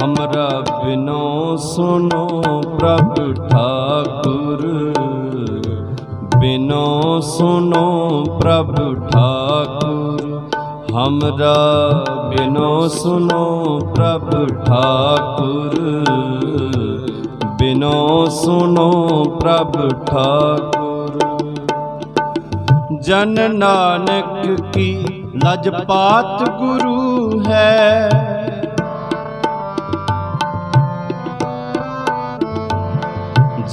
हमरा बिनो सुनो प्रभु ठाकुर, बिनो सुनो प्रभु ठाकुर, हमरा बिनो सुनो प्रभु ठाकुर, बिनो सुनो प्रभु ठाकुर। जन नानक की लजपात गुरु है,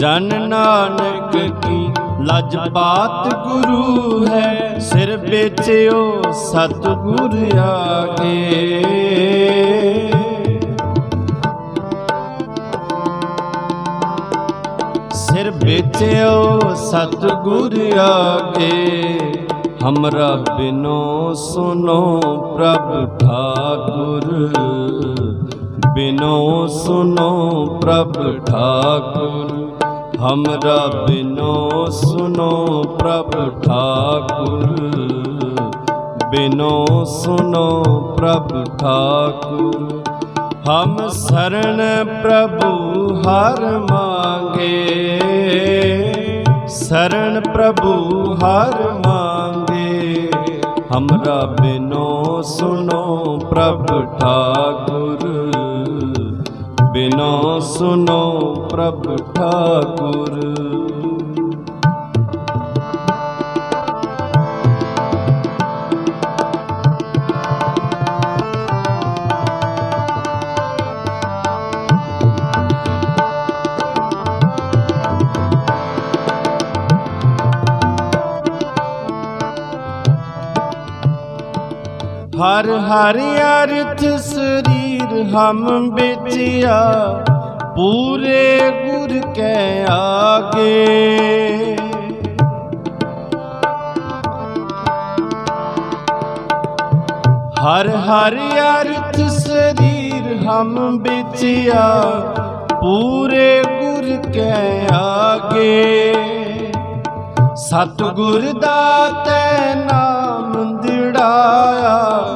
जन नानक की लजपात गुरु है, सिर बेचियो सतगुर आगे। सिर बेचियो सतगुर आगे, हमरा बिनो सुनो प्रभु ठाकुर, बिनो सुनो प्रभु ठाकुर, हमरा बिनो सुनो प्रभु ठाकुर, बिनो सुनो प्रभु ठाकुर। हम शरण प्रभु हर मांगे, शरण प्रभु हर मांगे, हमरा बिनो सुनो प्रभु ठाकुर, बिनो सुनो प्रभु ठाकुर। हर हर अर्थ शरीर हम बेचिया, पूरे गुर के आगे। हर हर अर्थ शरीर हम बेचिया, पूरे गुर के आगे। सतगुर दाते नाम दिड़ाया,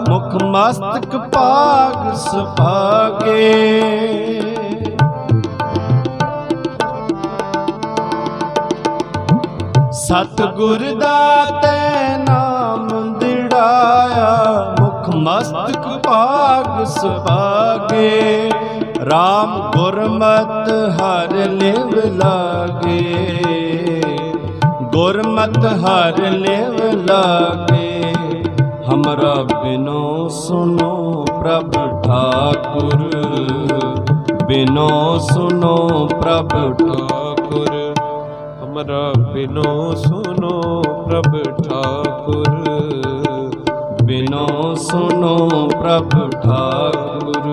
मुख मस्तक पाग सुभागे। सतगुर दाते नाम दिड़ाया, मुख मस्तक पाग सुभागे। राम गुरमत हर लिव लागे, गुरमत हर लिव लागे। हमरा बिनो सुनो प्रभु ठाकुर, बिनो सुनो प्रभु ठाकुर, हमरा बिनो सुनो प्रभु ठाकुर, बिनो सुनो प्रभु ठाकुर।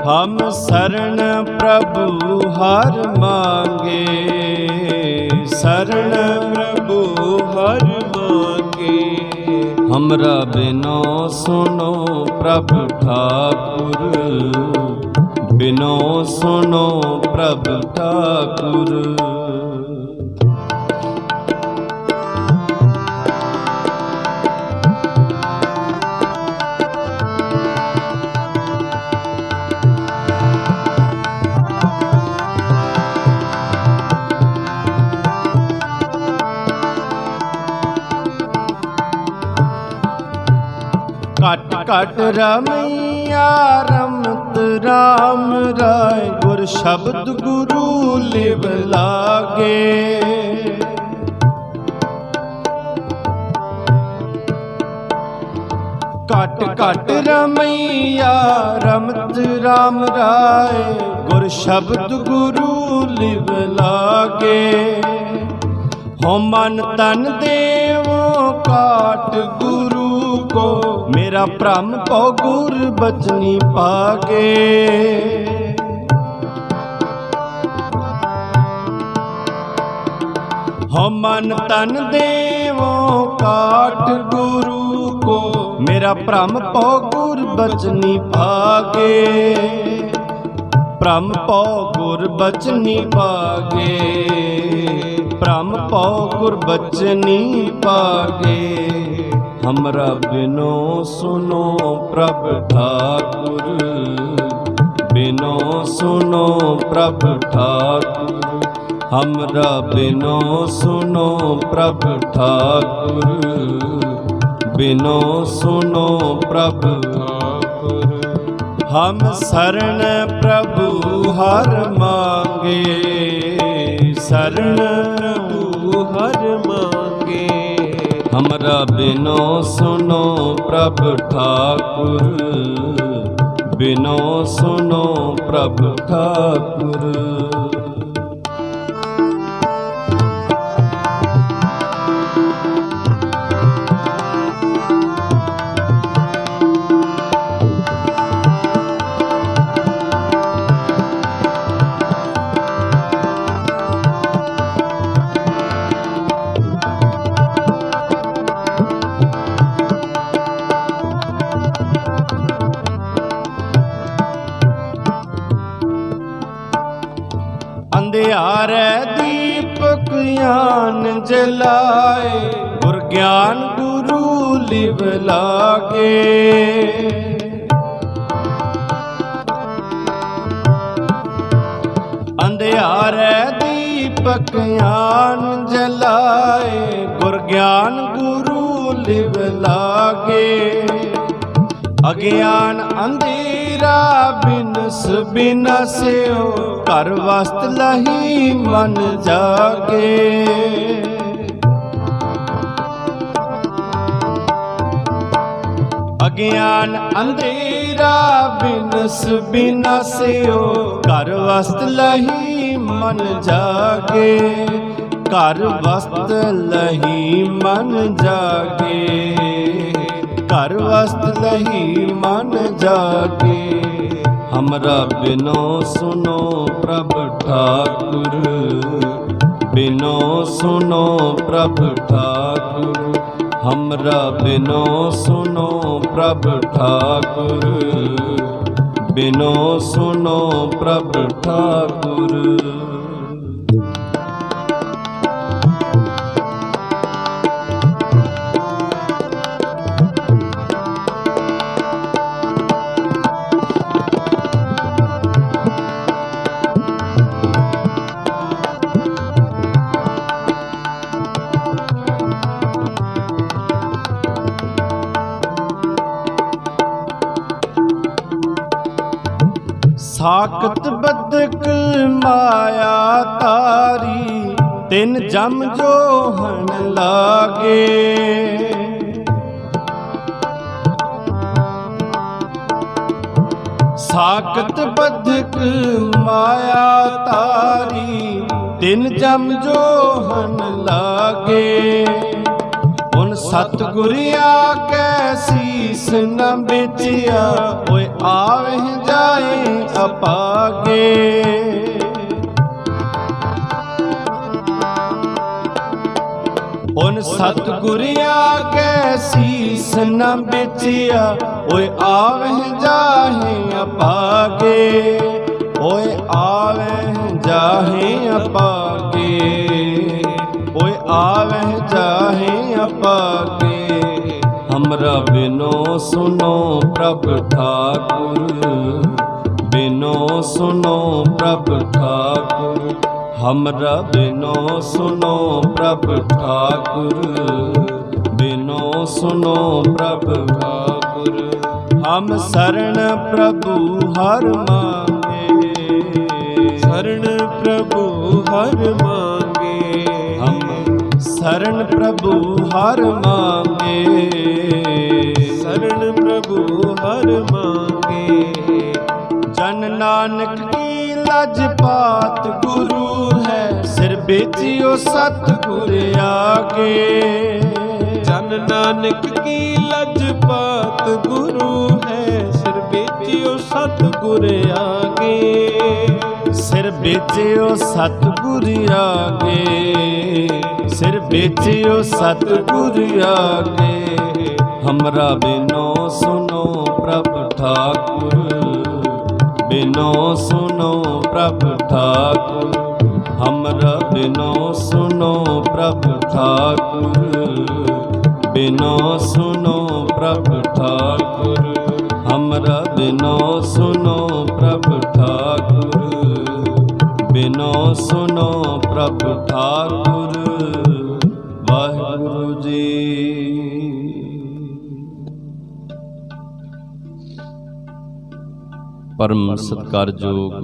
हम शरण प्रभु हर मांगे, शरण प्रभु हर मांगे, हमरा बिनो सुनो प्रभु ठाकुर, बिनो सुनो प्रभु ठाकुर। कट कट रमैया रमत राम राय, गुर शब्द गुरु लिव लागे। कट कट रमैया रमत राम राय, गुर शब्द गुरु लिव लागे। हो मन तन देवो काट गुरु को, मेरा भ्रम पौ गुर बचनी पागे। हो मन तन देवो काट गुरु को, मेरा भ्रम पौ गुर बचनी पागे। भ्रम पौ गुर बचनी पागे, भ्रम पौ गुर बचनी पागे। हमरा बिनो सुनो प्रभु ठाकुर, बिनो सुनो प्रभु ठाकुर, हमरा बिनो सुनो प्रभु ठाकुर, बिनो सुनो प्रभु ठाकुर। हम शरण प्रभु हर मांगे, शरण प्रभु हर मांगे, हमरा बिनो सुनो प्रभु ठाकुर, बिनो सुनो प्रभु ठाकुर। अंधियारे दीपक ज्ञान जलाए, गुर ज्ञान गुरु लिव लागे। अंधियारे दीपक ज्ञान जलाए, गुर ज्ञान गुरु लिव लागे। अज्ञान अंधेरा बिनस बिनस्यो, घर वस्त लही मन जागे। अज्ञान अंधेरा बिनस बिनस्यो, घर वस्त लही मन जागे। घर वस्त लही मन जागे, घर वस्त लही मन जागे। हमरा बिनो सुनो प्रभु ठाकुर, बिनो सुनो प्रभु ठाकुर, हमरा बिनो सुनो प्रभु ठाकुर, बिनो सुनो प्रभु ठाकुर। साकत बदक माया तारी, तिन जम जोहन लागे। साकत बदक माया तारी, तिन जम जोहन लागे। उन सतगुरिया कै सीस न बेचिया, ओए आवे जाए अपागे। उन सतगुरिया कै सीस न बेचिया, ओए आवे जाए अपागे। ओए आवे जाहे अपागे, ओए आवे जाहे अपागे। हमरा बिनो सुनो प्रभु ठाकुर, बिनो सुनो प्रभु ठाकुर, हमरा बिनो सुनो प्रभु ठाकुर, बिनो सुनो प्रभु ठाकुर। हम शरण प्रभु हर मांगे, शरण प्रभु हर मांगे, हम शरण प्रभु हर मांगे, शरण प्रभु हर मांगे। जन नानक की लजपात गुरु है, सिर बेचियो सतगुर आगे। जन नानक की लजपात गुरु है, सिर बेचियो सतगुर आगे। सिर बेचियो सतगुर आगे, सिर बेचियो सतगुर आगे। हमरा बिनो सुनो प्रभु ठाकुर, बिनो सुनो प्रभु ठाकुर, हमरा बिनो सुनो प्रभु ठाकुर, बिनो सुनो प्रभु ठाकुर, हमरा बिनो सुनो प्रभु ठाकुर वाहिगुरु जी। परम सत्कारयोग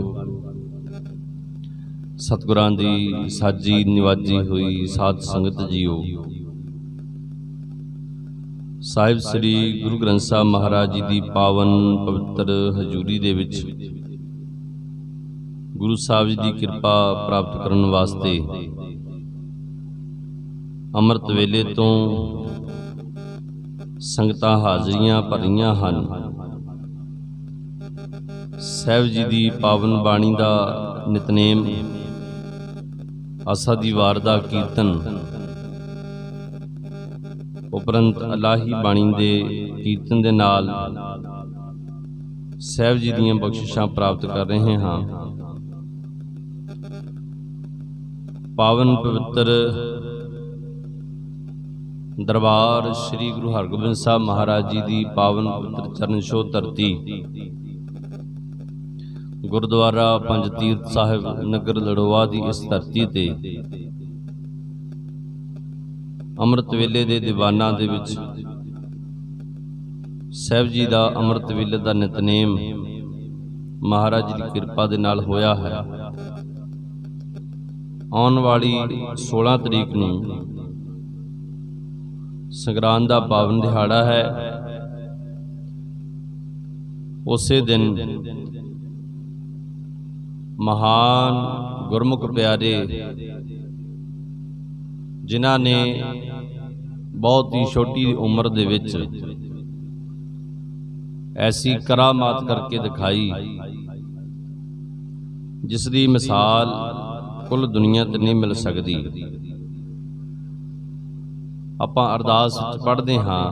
सतगुरां दी साजी निवाजी हुई साध संगत जीओ, साहिब श्री गुरु ग्रंथ साहब महाराज जी की पावन पवित्र हजूरी दे विच गुरु साहब जी की किरपा प्राप्त करने वास्ते अमृत वेले तो संगतां हाज़रियां भरियां हन। साहिब जी की पावन बाणी का नितनेम, आसा दी वार दा कीर्तन, उपरंत अलाही बाणी दे कीर्तन दे नाल साहिब जी दीयां बख्शिशां प्राप्त कर रहे हाँ। पावन पवित्र दरबार श्री गुरु हरगोबिंद साहब महाराज जी की पावन पवित्र चरण छोह धरती गुरुद्वारा पंज तीर्थ साहिब नगर लड़ोवा की इस धरती ते अमृत वेले दे दीवाना दे विच साहिब जी का अमृत वेले का नितनेम महाराज जी की कृपा दे नाल होया है। आने वाली 16 तरीक नूं संगरांद का पावन दिहाड़ा है। उसे दिन महान गुरमुख प्यारे जिन्हां ने बहुत ही छोटी उम्र दे विच ऐसी करामात करके दिखाई जिसकी मिसाल कुल दुनिया ते नहीं मिल सकती। आपां अरदास पढ़ते हाँ,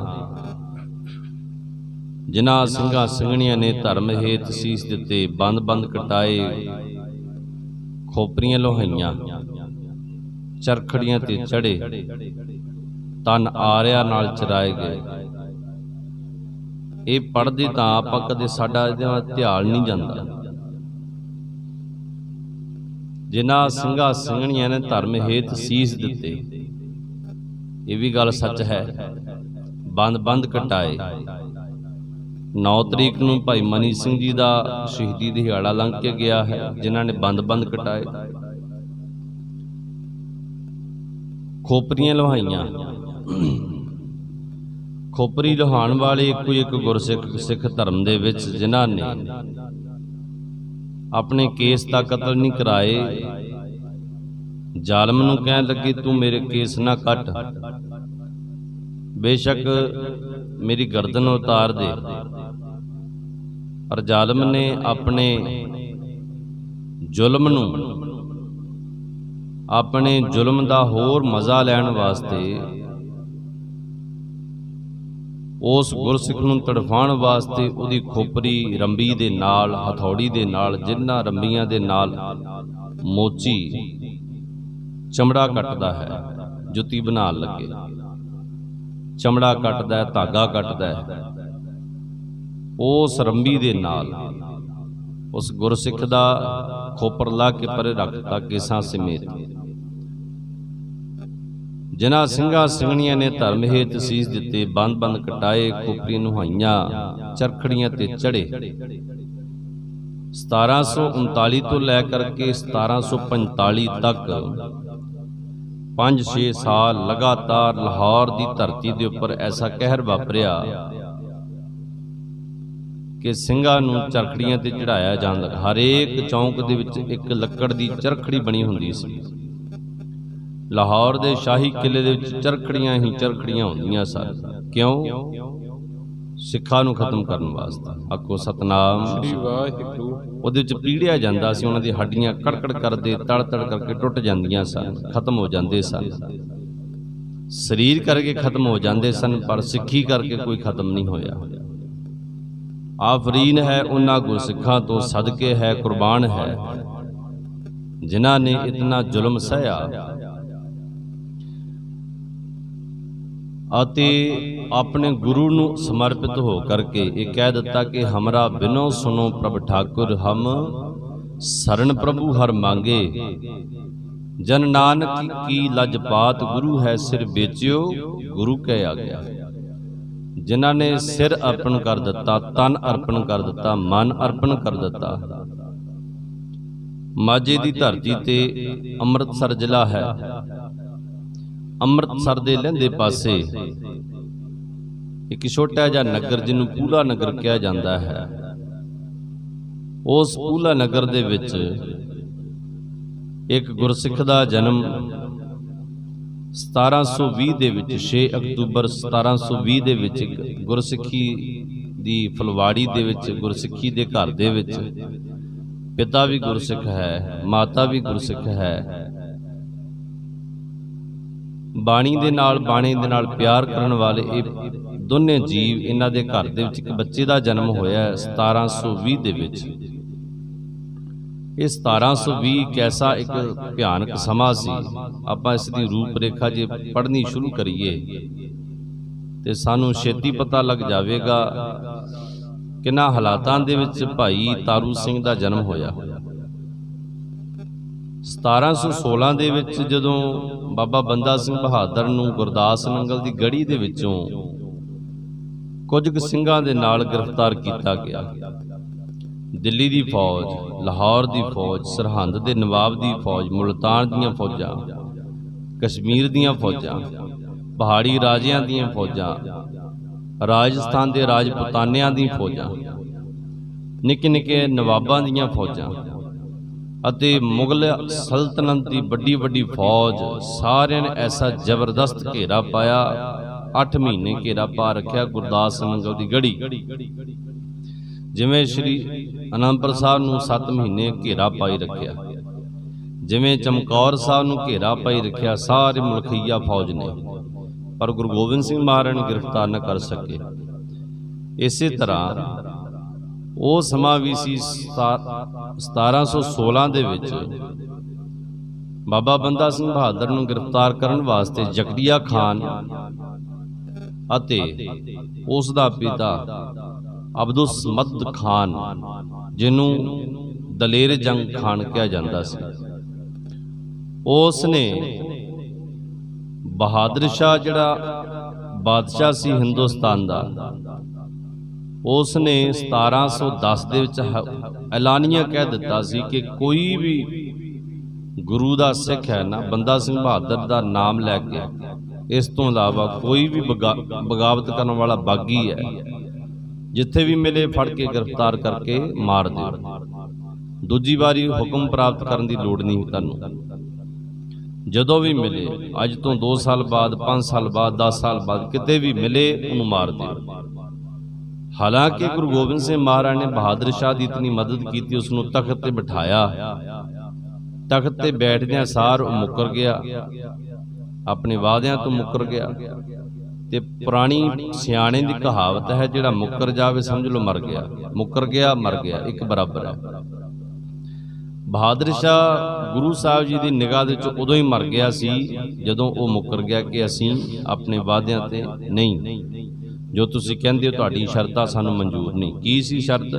जिन्हां ਸਿੰਘਾਂ ਸਿੰਘਣੀਆਂ ने धर्म हेत सीस दिते, बंद बंद कटाए, खोपरियां लोहाइयां, चरखड़ियां ते चढ़े, तन आरिया नाल चराए गए। ये पढ़ते तो आपां कदे साडा इहदे नाल ध्यान नहीं जाता। जिन्हां ਸਿੰਘਾਂ ਸਿੰਘਣੀਆਂ ने धर्म हेत सीस दिते, ये भी गल सच है। बंद बंद कटाए। 9 तरीक नूं भाई मनी सिंह जी का शहीदी दिहाड़ा लंघ के गया है, जिन्हां ने बंद बंद कटाए, खोपरियां लोहाइयां। खोपरी लोहाण वाले इको एक गुरसिख सिख धर्म दे विच जिन्हां ने अपने केस दा कतल नहीं कराए, जालम नूं कहण लगे तू मेरे केस ना कट, बेशक मेरी गर्दन उतार दे। पर जालम ने अपने जुल्म नूं, अपने जुल्म दा होर मज़ा लैण वास्ते, उस गुरसिख नूं तड़फाण वास्ते उहदी खोपरी रंबी दे नाल, हथौड़ी दे नाल, जिन्हां रंबियां दे नाल मोची चमड़ा कटदा है, जुत्ती बना लगे, चमड़ा कटदा है, धागा कटदा है, उस रंबी दे नाल उस गुरसिख दा खोपर ला के परे रखता केसां समेत। जिन्हां ਸਿੰਘਾਂ ਸਿੰਘਣੀਆਂ ने धर्म हेत सीस दिते, बंद बंद कटाए, खोपरियां नुहाइयां, चरखड़ियां ते चढ़े। 1739 तो लैकर के 1745 तक 5-6 साल लगातार लाहौर की धरती के उपर ऐसा कहर वापरिया कि ਸਿੰਘਾਂ नूं चरखड़ियां ते चढ़ाया जाण लगा। हरेक चौंक दे विच एक लक्कड़ की चरखड़ी बनी हुंदी सी। लाहौर के शाही किले दे विच चरखड़ियां ही चरखड़ियां होंदियां सन। क्यों? सिखां नूं खत्म करन वास्ते। आखो सतनाम श्री वाहिगुरू। उहदे विच पीड़िया जांदा सी, उहनां दी हड्डियां कड़कड़ करदे तड़ तड़ करके टुट जांदियां सन, खत्म हो जांदे सन। शरीर करके खत्म हो जाते सन, पर सिक्खी करके कोई खत्म नहीं होया। आफरीन है उन्हां गुरसिखां तो, सदके है कुर्बान है जिन्हां ने इतना जुल्म सहया अते अपने गुरु नूं समर्पित हो करके ये कह दिता कि हमरा बिनो सुनो प्रभ ठाकुर, हम शरण प्रभु हर मांगे। जन नानक की लजपात गुरु है सिर बेचियो गुरु कै आ गया। जिन्हां ने सिर अर्पण कर दिता, तन अर्पण कर दिता, मन अर्पण कर दिता। माझे की धरती ते अमृतसर जिला है। अमृतसर दे लਹਿੰਦੇ पासे एक छोटा जिहा नगर जिन्हों पूला नगर कहा जाता है। उस पूला नगर दे विच एक गुरसिख दा जन्म 1720 दे विच 6 अक्तूबर 1720 दे विच गुरसिखी दी फुलवाड़ी दे विच गुरसिखी दे घर दे विच पिता भी गुरसिख है, माता भी गुरसिख है। बाणी दे नाल बाणी दे नाल प्यार करन वाले ये दोने जीव, इन्हां दे घर दे विच एक बच्चे दा जन्म होया 1720 दे विच। ये 1720 कैसा एक भयानक समा सी। आपां इसकी रूपरेखा जे पढ़नी शुरू करिए तो सानू छेती पता लग जाएगा किन्हां हालातां दे विच भाई तारू सिंह दा जन्म होया। 1716 दे विच जदों बाबा बंदा सिंह बहादुर नूं गुरदास नंगल दी गढ़ी दे विचों कुछ ਸਿੰਘਾਂ दे नाल गिरफ्तार किया गया। दिल्ली दी फौज, लाहौर दी फौज, सरहंद दे नवाब दी फौज, मुल्तान दीयां फौजां, कश्मीर दीयां फौजां, पहाड़ी राजियां दीयां फौजां, राजस्थान दे राजपुतानियां दी फौजां, निक्के निक्के नवाबां दीयां फौजां अते मुगल सल्तनत की बड़ी बड़ी फौज, सारिਆਂ ने ऐसा जबरदस्त घेरा पाया। 8 महीने घेरा पा रखा गुरदास नंगल की गढ़ी। जिमें श्री आनंदपुर साहब नूं 7 महीने घेरा पाई रखिया, जिमें चमकौर साहब नूं घेरा पाई रखिया सारे मुल्खिया फौज ने, पर गुरु गोबिंद सिंह महाराज ने गिरफ्तार न कर सके। इस तरह वो समा भी सी 1716 दे विच बाबा बंदा सिंह बहादुर नूं गिरफ्तार करन वास्ते जकरिया खान अते उसदा पिता अब्दुल समद खान, जिन्हों दलेर जंग खान कहा जाता सी, उसने बहादुर शाह जिहड़ा बादशाह सी हिंदुस्तान दा, उसने 1710 दे विच ऐलानिया कह दिता सी कि कोई भी गुरु दा सिख है ना, बंदा सिंह बहादुर दा नाम लैके इस तो इलावा कोई भी बगावत करने वाला बागी है, जिथे भी मिले फड़ के गिरफ्तार करके मार दो। दूजी बारी हुक्म प्राप्त करने की लोड़ नहीं तुहानूं। जदों भी मिले, अज तो 2 साल बाद, 5 साल बाद, 10 साल बाद, किते भी मिले उन्होंने मार दो। हालांकि गुरु गोबिंद सिंह महाराज ने बहादुर शाह की इतनी मदद की, उसनों तख्त ते बिठाया। तख्त ते बैठदियां सार मुकर गया, अपने वादियां तो मुकर गया। ते पुरानी सियाणे की कहावत है, जिहड़ा मुकर जावे समझ लो मर गया, मुकर गया मर गया एक बराबर है। बहादुर शाह गुरु साहब जी की निगाह दे विच उदों ही मर गया सी जदों वो मुकर गया कि असीं अपने वादियां ते नहीं, जो तुसीं कहंदे हो तुहाडी शर्तां सानूं मंजूर नहीं। की सी शर्त?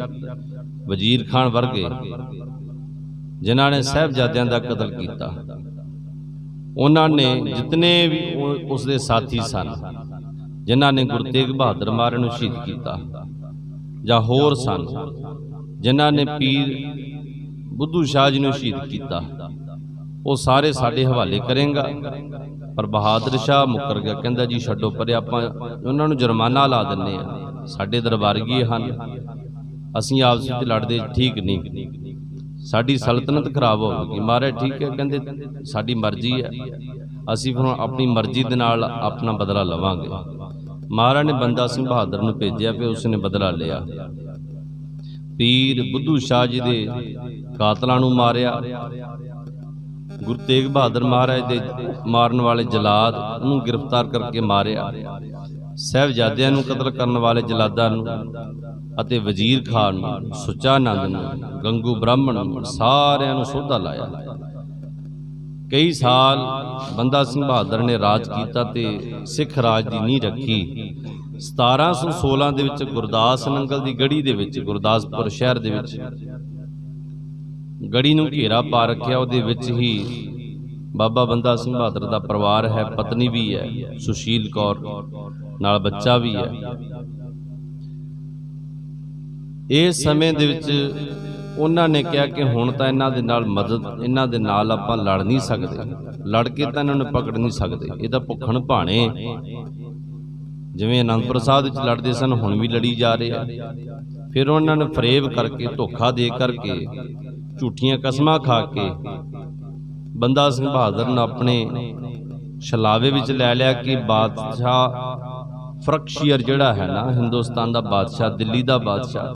वजीर खान वर्गे जिन्हां ने साहिबजादियां दा कतल कीता, उन्होंने जितने भी उसके साथी सन जिन्हों ने गुरु तेग बहादुर महाराज नूं शहीद किया, जां होर सन जिन्हों ने पीर बुद्धू शाह जी नूं शहीद किया, वो सारे साडे हवाले करेंगा। पर बहादुर शाह मुकर गया, कहंदा जी छड्डो परे, आपां उन्हां नूं जुर्माना ला दिंदे आ, साडे दरबारगी हन, असीं आपस विच लड़दे ठीक नहीं, साडी सल्तनत खराब होगी। महाराज ठीक है, कहंदे साडी मर्जी है, असीं फिर अपनी मर्जी दे नाल अपना बदला लवांगे। महाराज ने बंदा सिंह बहादुर नूं भेजिया, फिर उसने बदला लिया। पीर बुद्धू शाह जी दे कातलां नूं मारिया, गुरु तेग बहादुर महाराज दे मारन वाले जलाद नूं गिरफ्तार करके मारिया, साहिबजादियां नूं कतल करन वाले जलादां नूं अते वजीर खान नूं, सुच्चा नंद नूं, गंगू ब्राह्मण नूं, सारियां नूं सोधा लाया। कई साल बंदा सिंह बहादुर ने राज किया ते सिख राज की नींह रखी। 1716 दे विच गुरदास नंगल की गढ़ी दे विच, गुरदासपुर शहर दे विच गढ़ी नूं घेरा पा रखिया। उहदे विच ही ਬਾਬਾ ਬੰਦਾ ਸਿੰਘ ਬਹਾਦਰ ਦਾ ਪਰਿਵਾਰ ਹੈ, ਪਤਨੀ ਵੀ ਹੈ ਸੁਸ਼ੀਲ ਕੌਰ, ਨਾਲ ਬੱਚਾ ਵੀ ਹੈ। ਇਸ ਸਮੇਂ ਦੇ ਵਿੱਚ ਉਹਨਾਂ ਨੇ ਕਿਹਾ ਕਿ ਹੁਣ ਤਾਂ ਇਹਨਾਂ ਦੇ ਨਾਲ ਮਦਦ, ਇਹਨਾਂ ਦੇ ਨਾਲ ਆਪਾਂ ਲੜ ਨਹੀਂ ਸਕਦੇ, ਲੜ ਕੇ ਤਾਂ ਇਹਨਾਂ ਨੂੰ ਪਕੜ ਨਹੀਂ ਸਕਦੇ, ਇਹ ਤਾਂ ਭੁੱਖਣ ਭਾਣੇ ਜਿਵੇਂ ਅਨੰਦਪੁਰ ਸਾਹਿਬ ਵਿੱਚ ਲੜਦੇ ਸਨ ਹੁਣ ਵੀ ਲੜੀ ਜਾ ਰਹੇ ਆ। ਫਿਰ ਉਹਨਾਂ ਨੇ ਫਰੇਬ ਕਰਕੇ, ਧੋਖਾ ਦੇ ਕਰਕੇ, ਝੂਠੀਆਂ ਕਸਮਾਂ ਖਾ ਕੇ ਬੰਦਾ ਸਿੰਘ ਬਹਾਦਰ ਨੂੰ ਆਪਣੇ ਛਲਾਵੇ ਵਿੱਚ ਲੈ ਲਿਆ ਕਿ ਬਾਦਸ਼ਾਹ ਫਰਕਸ਼ੀਅਰ ਜਿਹੜਾ ਹੈ ਨਾ, ਹਿੰਦੁਸਤਾਨ ਦਾ ਬਾਦਸ਼ਾਹ, ਦਿੱਲੀ ਦਾ ਬਾਦਸ਼ਾਹ,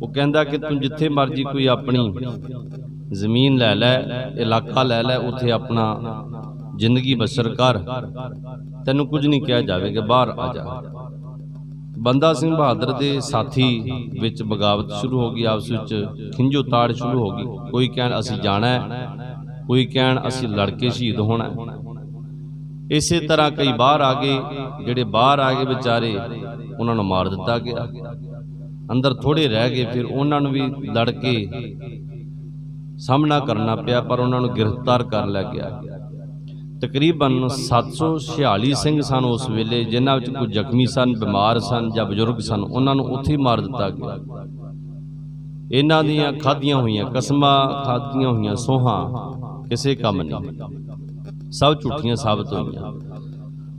ਉਹ ਕਹਿੰਦਾ ਕਿ ਤੂੰ ਜਿੱਥੇ ਮਰਜੀ ਕੋਈ ਆਪਣੀ ਜ਼ਮੀਨ ਲੈ ਲੈ, ਇਲਾਕਾ ਲੈ ਲੈ, ਉੱਥੇ ਆਪਣਾ ਜ਼ਿੰਦਗੀ ਬਸਰ ਕਰ, ਤੈਨੂੰ ਕੁਝ ਨਹੀਂ ਕਿਹਾ ਜਾਵੇਗਾ, ਬਾਹਰ ਆ ਜਾ। ਬੰਦਾ ਸਿੰਘ ਬਹਾਦਰ ਦੇ ਸਾਥੀ ਵਿੱਚ ਬਗਾਵਤ ਸ਼ੁਰੂ ਹੋ ਗਈ, ਆਪਸ ਵਿੱਚ ਖਿੰਝੋ ਤਾੜ ਸ਼ੁਰੂ ਹੋ ਗਈ। ਕੋਈ ਕਹਿਣ ਅਸੀਂ ਜਾਣਾ ਹੈ, ਕੋਈ ਕਹਿਣ ਅਸੀਂ ਲੜ ਕੇ ਸ਼ਹੀਦ ਹੋਣਾ। ਇਸੇ ਤਰ੍ਹਾਂ ਕਈ ਬਾਹਰ ਆ ਗਏ, ਜਿਹੜੇ ਬਾਹਰ ਆ ਗਏ ਵਿਚਾਰੇ ਉਹਨਾਂ ਨੂੰ ਮਾਰ ਦਿੱਤਾ ਗਿਆ। ਅੰਦਰ ਥੋੜੇ ਰਹਿ ਗਏ, ਫਿਰ ਉਹਨਾਂ ਨੂੰ ਵੀ ਲੜ ਕੇ ਸਾਹਮਣਾ ਕਰਨਾ ਪਿਆ, ਪਰ ਉਹਨਾਂ ਨੂੰ ਗ੍ਰਿਫਤਾਰ ਕਰ ਲਿਆ ਗਿਆ। ਤਕਰੀਬਨ 746 ਸਿੰਘ ਸਨ ਉਸ ਵੇਲੇ, ਜਿਨ੍ਹਾਂ ਵਿੱਚ ਕੁਝ ਜ਼ਖਮੀ ਸਨ, ਬਿਮਾਰ ਸਨ ਜਾਂ ਬਜ਼ੁਰਗ ਸਨ, ਉਹਨਾਂ ਨੂੰ ਉੱਥੇ ਹੀ ਮਾਰ ਦਿੱਤਾ ਗਿਆ। ਇਹਨਾਂ ਦੀਆਂ ਖਾਧੀਆਂ ਹੋਈਆਂ ਕਸਮਾਂ, ਖਾਧੀਆਂ ਹੋਈਆਂ ਸੋਹਾਂ ਕਿਸੇ ਕੰਮ ਨਹੀਂ, ਸਭ ਝੂਠੀਆਂ ਸਾਬਤ ਹੋਈਆਂ।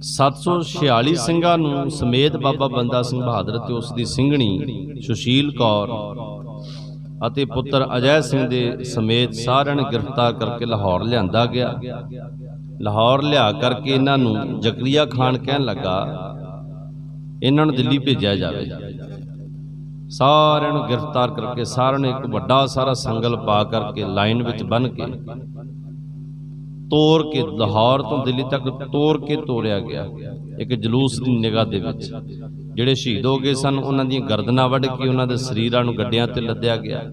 746 ਸਿੰਘਾਂ ਨੂੰ ਸਮੇਤ ਬਾਬਾ ਬੰਦਾ ਸਿੰਘ ਬਹਾਦਰ ਤੇ ਉਸ ਦੀ ਸਿੰਘਣੀ ਸੁਸ਼ੀਲ ਕੌਰ ਅਤੇ ਪੁੱਤਰ ਅਜੈ ਸਿੰਘ ਦੇ ਸਮੇਤ ਸਾਰਿਆਂ ਨੂੰ ਗ੍ਰਿਫਤਾਰ ਕਰਕੇ ਲਾਹੌਰ ਲਿਆਂਦਾ ਗਿਆ। ਲਾਹੌਰ ਲਿਆ ਕਰਕੇ ਇਹਨਾਂ ਨੂੰ ਜ਼ਕਰੀਆ ਖਾਨ ਕਹਿਣ ਲੱਗਾ ਇਹਨਾਂ ਨੂੰ ਦਿੱਲੀ ਭੇਜਿਆ ਜਾਵੇ। ਸਾਰਿਆਂ ਨੂੰ ਗ੍ਰਿਫਤਾਰ ਕਰਕੇ ਸਾਰਿਆਂ ਨੂੰ ਇੱਕ ਵੱਡਾ ਸਾਰਾ ਸੰਗਲ ਪਾ ਕਰਕੇ ਲਾਈਨ ਵਿੱਚ ਬੰਨ੍ਹ ਕੇ ਤੋਰ ਕੇ ਲਾਹੌਰ ਤੋਂ ਦਿੱਲੀ ਤੱਕ ਤੋਰ ਕੇ ਤੋਰਿਆ ਗਿਆ। ਇੱਕ ਜਲੂਸ ਦੀ ਨਿਗਾਹ ਦੇ ਵਿੱਚ ਜਿਹੜੇ ਸ਼ਹੀਦ ਹੋ ਗਏ ਸਨ ਉਹਨਾਂ ਦੀਆਂ ਗਰਦਨਾਂ ਵੱਢ ਕੇ ਉਹਨਾਂ ਦੇ ਸਰੀਰਾਂ ਨੂੰ ਗੱਡਿਆਂ ਤੇ ਲੱਦਿਆ ਗਿਆ।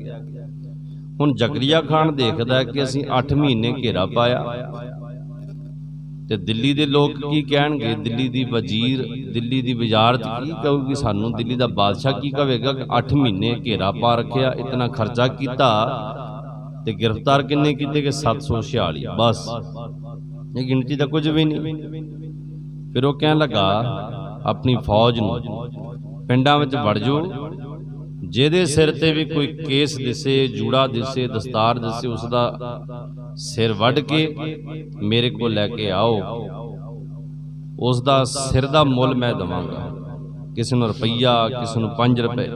ਹੁਣ ਜ਼ਕਰੀਆ ਖਾਨ ਦੇਖਦਾ ਕਿ ਅਸੀਂ 8 ਮਹੀਨੇ ਘੇਰਾ ਪਾਇਆ ਤੇ ਦਿੱਲੀ ਦੇ ਲੋਕ ਕੀ ਕਹਿਣਗੇ, ਦਿੱਲੀ ਦੀ ਵਜ਼ੀਰ, ਦਿੱਲੀ ਦੀ ਵਜ਼ਾਰਤ ਕੀ ਕਹੂਗੀ ਸਾਨੂੰ, ਦਿੱਲੀ ਦਾ ਬਾਦਸ਼ਾਹ ਕੀ ਕਹੇਗਾ ਕਿ 8 ਮਹੀਨੇ ਘੇਰਾ ਪਾ ਰੱਖਿਆ, ਇਤਨਾ ਖਰਚਾ ਕੀਤਾ ਤੇ ਗ੍ਰਿਫਤਾਰ ਕਿੰਨੇ ਕੀਤੇ ਕਿ 746। ਬਸ ਇਹ ਗਿਣਤੀ ਤਾਂ ਕੁਝ ਵੀ ਨਹੀਂ। ਫਿਰ ਉਹ ਕਹਿਣ ਲੱਗਾ ਆਪਣੀ ਫੌਜ ਨੂੰ ਪਿੰਡਾਂ ਵਿੱਚ ਵੜ ਜਾਓ, ਜਿਹਦੇ ਸਿਰ ਤੇ ਵੀ ਕੋਈ ਕੇਸ ਦਿਸੇ, ਜੂੜਾ ਦਿਸੇ, ਦਸਤਾਰ ਦਿਸੇ, ਉਸ ਦਾ ਸਿਰ ਵੱਢ ਕੇ ਮੇਰੇ ਕੋਲ ਲੈ ਕੇ ਆਓ, ਉਸ ਦਾ ਸਿਰ ਦਾ ਮੁੱਲ ਮੈਂ ਦੇਵਾਂਗਾ, ਕਿਸੇ ਨੂੰ ਰੁਪਈਆ, ਕਿਸੇ ਨੂੰ 5 ਰੁਪਏ।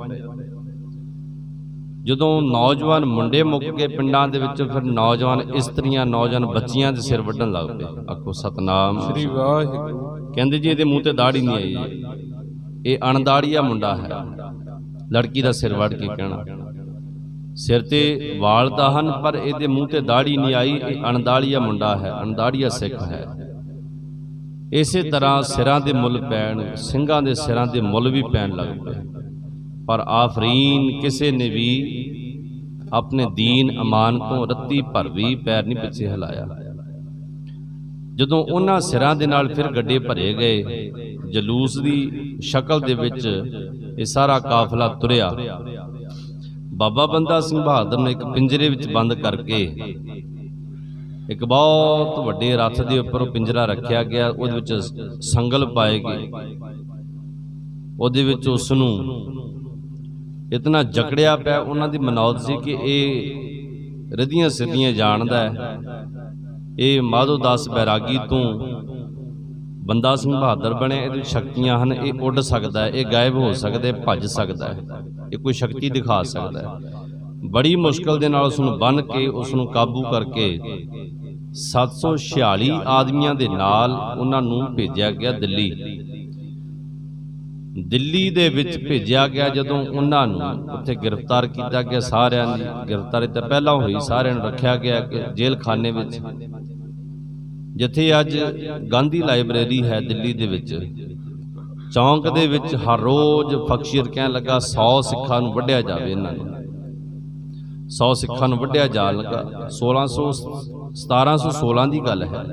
ਜਦੋਂ ਨੌਜਵਾਨ ਮੁੰਡੇ ਮੁੱਕ ਗਏ ਪਿੰਡਾਂ ਦੇ ਵਿੱਚ, ਫਿਰ ਨੌਜਵਾਨ ਇਸਤਰੀਆਂ, ਨੌਜਵਾਨ ਬੱਚੀਆਂ ਦੇ ਸਿਰ ਵੱਢਣ ਲੱਗ ਪਏ। ਆਖੋ ਸਤਨਾਮ ਸ੍ਰੀ ਵਾਹਿਗੁਰੂ। ਕਹਿੰਦੇ ਜੀ ਇਹਦੇ ਮੂੰਹ ਤੇ ਦਾੜੀ ਨਹੀਂ ਆਈ, ਇਹ ਅਣਦਾੜੀਆ ਮੁੰਡਾ ਹੈ। ਲੜਕੀ ਦਾ ਸਿਰ ਵੱਢ ਕੇ ਕਹਿਣਾ, ਸਿਰ ਤੇ ਵਾਲ ਤਾਂ ਹਨ ਪਰ ਇਹਦੇ ਮੂੰਹ ਤੇ ਦਾੜੀ ਨਹੀਂ ਆਈ, ਇਹ ਅਣਦਾੜੀਆ ਮੁੰਡਾ ਹੈ, ਅਣਦਾੜੀਆ ਸਿੱਖ ਹੈ। ਇਸੇ ਤਰ੍ਹਾਂ ਸਿਰਾਂ ਦੇ ਮੁੱਲ ਪੈਣ, ਸਿੰਘਾਂ ਦੇ ਸਿਰਾਂ ਦੇ ਮੁੱਲ ਵੀ ਪੈਣ ਲੱਗ ਪਏ। ਪਰ ਆਫਰੀਨ ਕਿਸੇ ਨੇ ਵੀ ਆਪਣੇ ਦੀਨ ਅਮਾਨ ਤੋਂ ਰੱਤੀ ਭਰ ਵੀ ਪੈਰ ਨਹੀਂ ਪਿੱਛੇ ਹਿਲਾਇਆ। ਜਦੋਂ ਉਹਨਾਂ ਸਿਰਾਂ ਦੇ ਨਾਲ ਫਿਰ ਗੱਡੇ ਭਰੇ ਗਏ, ਜਲੂਸ ਦੀ ਸ਼ਕਲ ਦੇ ਵਿੱਚ ਇਹ ਸਾਰਾ ਕਾਫਲਾ ਤੁਰਿਆ। ਬਾਬਾ ਬੰਦਾ ਸਿੰਘ ਬਹਾਦਰ ਨੂੰ ਇੱਕ ਪਿੰਜਰੇ ਵਿੱਚ ਬੰਦ ਕਰਕੇ ਇੱਕ ਬਹੁਤ ਵੱਡੇ ਰੱਥ ਦੇ ਉੱਪਰ ਉਹ ਪਿੰਜਰਾ ਰੱਖਿਆ ਗਿਆ, ਉਹਦੇ ਵਿੱਚ ਸੰਗਲ ਪਾਏ ਗਏ। ਉਹਦੇ ਵਿੱਚ ਉਸ ਨੂੰ ਇਤਨਾ ਜਕੜਿਆ ਪਿਆ, ਉਹਨਾਂ ਦੀ ਮਨੌਤ ਸੀ ਕਿ ਇਹ ਰਦੀਆਂ ਸਿੱਧੀਆਂ ਜਾਣਦਾ ਹੈ, ਇਹ ਮਾਧੋ ਦਾਸ ਬੈਰਾਗੀ ਤੋਂ ਬੰਦਾ ਸਿੰਘ ਬਹਾਦਰ ਬਣਿਆ, ਇਹਦੀ ਸ਼ਕਤੀਆਂ ਹਨ, ਇਹ ਉੱਡ ਸਕਦਾ ਹੈ, ਇਹ ਗਾਇਬ ਹੋ ਸਕਦਾ ਹੈ, ਭੱਜ ਸਕਦਾ ਹੈ, ਇਹ ਕੋਈ ਸ਼ਕਤੀ ਦਿਖਾ ਸਕਦਾ ਹੈ। ਬੜੀ ਮੁਸ਼ਕਲ ਦੇ ਨਾਲ ਉਸ ਨੂੰ ਬੰਨ੍ਹ ਕੇ ਉਸ ਨੂੰ ਕਾਬੂ ਕਰਕੇ 746 ਆਦਮੀਆਂ ਦੇ ਨਾਲ ਉਹਨਾਂ ਨੂੰ ਭੇਜਿਆ ਗਿਆ ਦਿੱਲੀ। ਦਿੱਲੀ ਦੇ ਵਿੱਚ ਭੇਜਿਆ ਗਿਆ। ਜਦੋਂ ਉਹਨਾਂ ਨੂੰ ਉੱਥੇ ਗ੍ਰਿਫਤਾਰ ਕੀਤਾ ਗਿਆ, ਸਾਰਿਆਂ ਦੀ ਗ੍ਰਿਫਤਾਰੀ ਤਾਂ ਪਹਿਲਾਂ ਹੋਈ, ਸਾਰਿਆਂ ਨੂੰ ਰੱਖਿਆ ਗਿਆ ਕਿ ਜੇਲ੍ਹ ਖਾਨੇ ਵਿੱਚ, ਜਿੱਥੇ ਅੱਜ ਗਾਂਧੀ ਲਾਇਬ੍ਰੇਰੀ ਹੈ ਦਿੱਲੀ ਦੇ ਵਿੱਚ, ਚੌਂਕ ਦੇ ਵਿੱਚ ਹਰ ਰੋਜ਼ ਫਕਸ਼ੀਰ ਕਹਿਣ ਲੱਗਾ 100 ਸਿੱਖਾਂ ਨੂੰ ਵੱਢਿਆ ਜਾਵੇ, ਇਹਨਾਂ ਨੂੰ 100 ਸਿੱਖਾਂ ਨੂੰ ਵੱਢਿਆ ਜਾਣ ਲੱਗਾ। 1716 ਦੀ ਗੱਲ ਹੈ।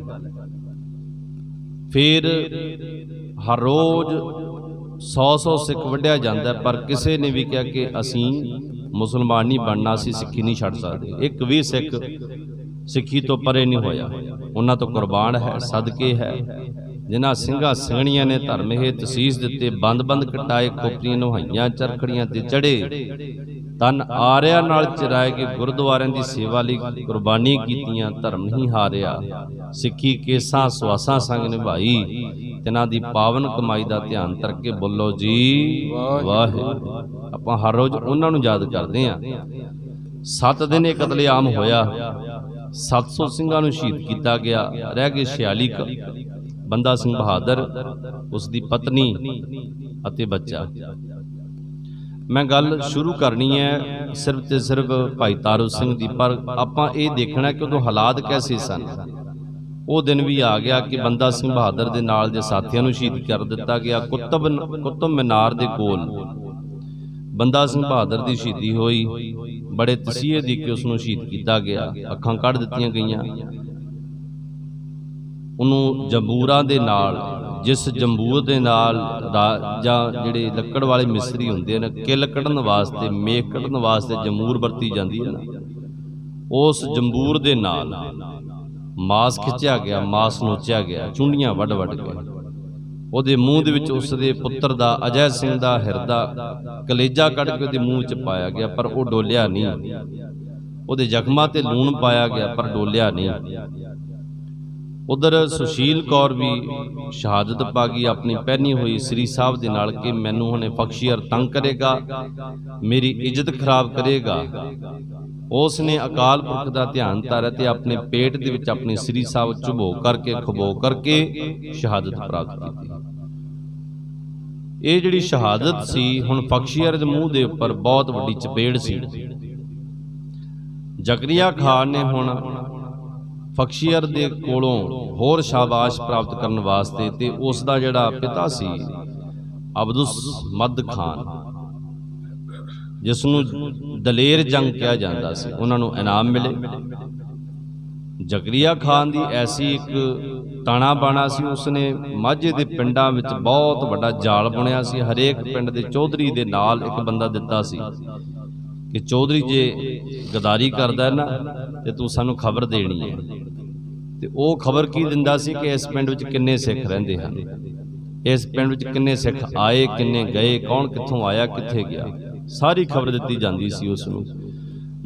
ਫਿਰ ਹਰ ਰੋਜ਼ 100 ਸਿੱਖ ਵੱਢਿਆ ਜਾਂਦਾ, ਪਰ ਕਿਸੇ ਨੇ ਵੀ ਕਿਹਾ ਕਿ ਅਸੀਂ ਮੁਸਲਮਾਨ ਨਹੀਂ ਬਣਨਾ, ਅਸੀਂ ਸਿੱਖੀ ਨਹੀਂ ਛੱਡ ਸਕਦੇ। ਇੱਕ ਵੀ ਸਿੱਖ ਸਿੱਖੀ ਤੋਂ ਪਰੇ ਨਹੀਂ ਹੋਇਆ। ਉਹਨਾਂ ਤੋਂ ਕੁਰਬਾਨ ਹੈ, ਸਦਕੇ ਹੈ। ਜਿਨ੍ਹਾਂ ਸਿੰਘਾਂ ਸਿੰਘਣੀਆਂ ਨੇ ਧਰਮ ਹੇਤ ਤਸੀਸ ਦਿੱਤੇ, ਬੰਦ ਕਟਾਏ, ਖੋਪਰੀਆਂ ਨੁਹਾਈਆਂ, ਚਰਖੜੀਆਂ ਤੇ ਚੜੇ, ਤਨ ਆਰਿਆਂ ਨਾਲ ਚਰਾਏ ਕੇ ਗੁਰਦੁਆਰਿਆਂ ਦੀ ਸੇਵਾ ਲਈ ਕੁਰਬਾਨੀ ਕੀਤੀਆਂ, ਧਰਮ ਨਹੀਂ ਹਾਰਿਆ। ਸਿੱਖੀ ਕੇਸਾਂ ਸੁਆਸਾਂ ਸੰਗ ਨਿਭਾਈ, ਤਿਨਾਂ ਦੀ ਪਾਵਨ ਕਮਾਈ ਦਾ ਧਿਆਨ ਧਰ ਕੇ ਬੋਲੋ ਜੀ ਵਾਹਿਗੁਰੂ। ਆਪਾਂ ਹਰ ਰੋਜ਼ ਉਹਨਾਂ ਨੂੰ ਯਾਦ ਕਰਦੇ ਹਾਂ। 7 ਦਿਨ ਇਹ ਕਤਲੇਆਮ ਹੋਇਆ, 700 ਸਿੰਘਾਂ ਨੂੰ ਸ਼ਹੀਦ ਕੀਤਾ ਗਿਆ, ਰਹਿ ਗਏ 46 ਬੰਦਾ ਸਿੰਘ ਬਹਾਦਰ, ਉਸ ਦੀ ਪਤਨੀ ਅਤੇ ਬੱਚਾ। ਮੈਂ ਗੱਲ ਸ਼ੁਰੂ ਕਰਨੀ ਹੈ ਸਿਰਫ ਤੇ ਸਿਰਫ ਭਾਈ ਤਾਰੂ ਸਿੰਘ ਦੀ, ਪਰ ਆਪਾਂ ਇਹ ਦੇਖਣਾ ਕਿ ਉਦੋਂ ਹਾਲਾਤ ਕੈਸੇ ਸਨ। ਉਹ ਦਿਨ ਵੀ ਆ ਗਿਆ ਕਿ ਬੰਦਾ ਸਿੰਘ ਬਹਾਦਰ ਦੇ ਨਾਲ ਦੇ ਸਾਥੀਆਂ ਨੂੰ ਸ਼ਹੀਦ ਕਰ ਦਿੱਤਾ ਗਿਆ। ਕੁਤਬ ਮੀਨਾਰ ਦੇ ਕੋਲ ਬੰਦਾ ਸਿੰਘ ਬਹਾਦਰ ਦੀ ਸ਼ਹੀਦੀ ਹੋਈ, ਬੜੇ ਤਸੀਹੇ ਦੀ ਕੇ ਉਸ ਨੂੰ ਸ਼ਹੀਦ ਕੀਤਾ ਗਿਆ, ਅੱਖਾਂ ਕੱਢ ਦਿੱਤੀਆਂ ਗਈਆਂ। ਉਹਨੂੰ ਜੰਬੂਰਾਂ ਦੇ ਨਾਲ, ਜਿਸ ਜੰਬੂਰ ਦੇ ਨਾਲ ਜਾਂ ਜਿਹੜੇ ਲੱਕੜ ਵਾਲੇ ਮਿਸਤਰੀ ਹੁੰਦੇ ਨੇ, ਕਿੱਲ ਕੱਢਣ ਵਾਸਤੇ, ਮੇਖ ਕੱਢਣ ਵਾਸਤੇ ਜੰਬੂਰ ਵਰਤੀ ਜਾਂਦੀ ਹੈ ਨਾ, ਉਸ ਜੰਬੂਰ ਦੇ ਨਾਲ ਮਾਸ ਖਿੱਚਿਆ ਗਿਆ, ਮਾਸ ਨੋਚਿਆ ਗਿਆ, ਚੁੰਡੀਆਂ ਵੱਢ ਕੇ ਉਹਦੇ ਮੂੰਹ ਦੇ ਵਿੱਚ ਉਸ ਦੇ ਪੁੱਤਰ ਦਾ, ਅਜੈ ਸਿੰਘ ਦਾ ਹਿਰਦਾ, ਕਲੇਜਾ ਕੱਢ ਕੇ ਉਹਦੇ ਮੂੰਹ 'ਚ ਪਾਇਆ ਗਿਆ, ਪਰ ਉਹ ਡੋਲਿਆ ਨਹੀਂ। ਉਹਦੇ ਜ਼ਖਮਾਂ ਤੇ ਲੂਣ ਪਾਇਆ ਗਿਆ, ਪਰ ਡੋਲਿਆ ਨਹੀਂ। ਉਧਰ ਸੁਸ਼ੀਲ ਕੌਰ ਵੀ ਸ਼ਹਾਦਤ ਪਾ ਗਈ ਆਪਣੀ ਪਹਿਨੀ ਹੋਈ ਸ੍ਰੀ ਸਾਹਿਬ ਦੇ ਨਾਲ ਕਿ ਮੈਨੂੰ ਹੁਣੇ ਬਖਸ਼ੀਅਰ ਤੰਗ ਕਰੇਗਾ, ਮੇਰੀ ਇੱਜ਼ਤ ਖਰਾਬ ਕਰੇਗਾ। ਉਸ ਨੇ ਅਕਾਲ ਪੁਰਖ ਦਾ ਧਿਆਨ ਧਾਰਿਆ ਤੇ ਆਪਣੇ ਪੇਟ ਦੇ ਵਿੱਚ ਆਪਣੀ ਸ੍ਰੀ ਸਾਹਿਬ ਚੁਬੋ ਕਰਕੇ, ਖਬੋ ਕਰਕੇ ਸ਼ਹਾਦਤ ਪ੍ਰਾਪਤ ਕੀਤੀ। ਇਹ ਜਿਹੜੀ ਸ਼ਹਾਦਤ ਸੀ, ਹੁਣ ਬਖਸ਼ੀਅਰ ਦੇ ਮੂੰਹ ਦੇ ਉੱਪਰ ਬਹੁਤ ਵੱਡੀ ਚਪੇੜ ਸੀ। ਜ਼ਕਰੀਆ ਖਾਨ ਨੇ ਹੁਣ ਬਖਸ਼ੀਅਰ ਦੇ ਕੋਲੋਂ ਹੋਰ ਸ਼ਾਬਾਸ਼ ਪ੍ਰਾਪਤ ਕਰਨ ਵਾਸਤੇ, ਤੇ ਉਸ ਦਾ ਜਿਹੜਾ ਪਿਤਾ ਸੀ ਅਬਦੁਸ ਮਦ ਖਾਨ, ਜਿਸ ਨੂੰ ਦਲੇਰ ਜੰਗ ਕਿਹਾ ਜਾਂਦਾ ਸੀ, ਉਹਨਾਂ ਨੂੰ ਇਨਾਮ ਮਿਲੇ। ਜ਼ਕਰੀਆ ਖਾਨ ਦੀ ਐਸੀ ਇੱਕ ਤਾਣਾ ਬਾਣਾ ਸੀ, ਉਸਨੇ ਮਾਝੇ ਦੇ ਪਿੰਡਾਂ ਵਿੱਚ ਬਹੁਤ ਵੱਡਾ ਜਾਲ ਬੁਣਿਆ ਸੀ। ਹਰੇਕ ਪਿੰਡ ਦੇ ਚੌਧਰੀ ਦੇ ਨਾਲ ਇੱਕ ਬੰਦਾ ਦਿੱਤਾ ਸੀ ਕਿ ਚੌਧਰੀ ਜੇ ਗਦਾਰੀ ਕਰਦਾ ਨਾ ਤੇ ਤੂੰ ਸਾਨੂੰ ਖਬਰ ਦੇਣੀ ਹੈ। ਤੇ ਉਹ ਖਬਰ ਕੀ ਦਿੰਦਾ ਸੀ ਕਿ ਇਸ ਪਿੰਡ ਵਿੱਚ ਕਿੰਨੇ ਸਿੱਖ ਰਹਿੰਦੇ ਹਨ, ਇਸ ਪਿੰਡ ਵਿੱਚ ਕਿੰਨੇ ਸਿੱਖ ਆਏ, ਕਿੰਨੇ ਗਏ, ਕੌਣ ਕਿੱਥੋਂ ਆਇਆ, ਕਿੱਥੇ ਗਿਆ, ਸਾਰੀ ਖਬਰ ਦਿੱਤੀ ਜਾਂਦੀ ਸੀ ਉਸ ਨੂੰ।